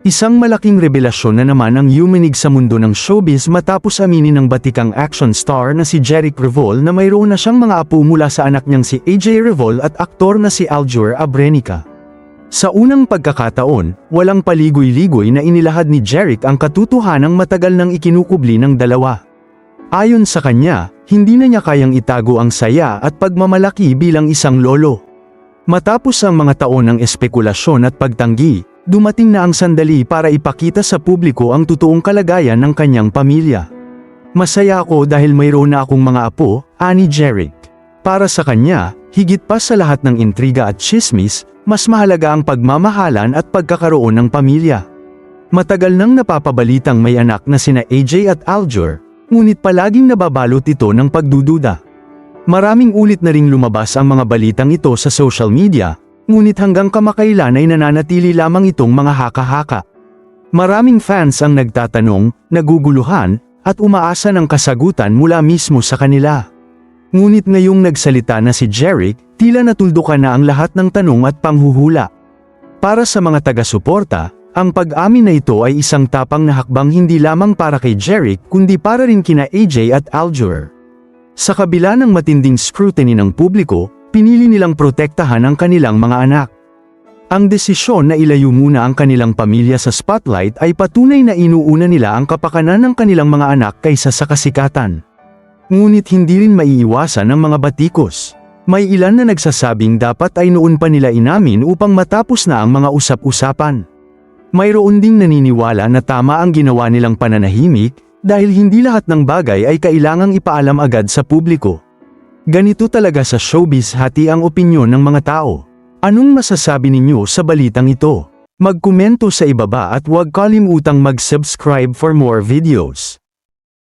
Isang malaking revelasyon na naman ang yumanig sa mundo ng showbiz matapos aminin ng batikang action star na si Jeric Revol na mayroon na siyang mga apo mula sa anak niyang si AJ Revol at aktor na si Aljur Abrenica. Sa unang pagkakataon, walang paligoy-ligoy na inilahad ni Jeric ang katotohanang matagal nang ikinukubli ng dalawa. Ayon sa kanya, hindi na niya kayang itago ang saya at pagmamalaki bilang isang lolo. Matapos ang mga taon ng espekulasyon at pagtanggi, dumating na ang sandali para ipakita sa publiko ang totoong kalagayan ng kanyang pamilya. Masaya ako dahil mayroon na akong mga apo, ani Jeric. Para sa kanya, higit pa sa lahat ng intriga at tsismis, mas mahalaga ang pagmamahalan at pagkakaroon ng pamilya. Matagal nang napapabalitang may anak na sina AJ at Aljur, ngunit palaging nababalot ito ng pagdududa. Maraming ulit na ring lumabas ang mga balitang ito sa social media, ngunit hanggang kamakailan ay nananatili lamang itong mga haka-haka. Maraming fans ang nagtatanong, naguguluhan, at umaasa ng kasagutan mula mismo sa kanila. Ngunit ngayong nagsalita na si Jeric, tila natuldukan na ang lahat ng tanong at panghuhula. Para sa mga taga-suporta, ang pag-amin na ito ay isang tapang na hakbang hindi lamang para kay Jeric kundi para rin kina AJ at Aljur. Sa kabila ng matinding scrutiny ng publiko, pinili nilang protektahan ang kanilang mga anak. Ang desisyon na ilayo muna ang kanilang pamilya sa spotlight ay patunay na inuuna nila ang kapakanan ng kanilang mga anak kaysa sa kasikatan. Ngunit hindi rin maiiwasan ang mga batikos. May ilan na nagsasabing dapat ay noon pa nila inamin upang matapos na ang mga usap-usapan. Mayroon ding naniniwala na tama ang ginawa nilang pananahimik, dahil hindi lahat ng bagay ay kailangang ipaalam agad sa publiko. Ganito talaga sa showbiz, hati ang opinyon ng mga tao. Anong masasabi ninyo sa balitang ito? Magkomento sa ibaba at huwag kalimutang mag-subscribe for more videos.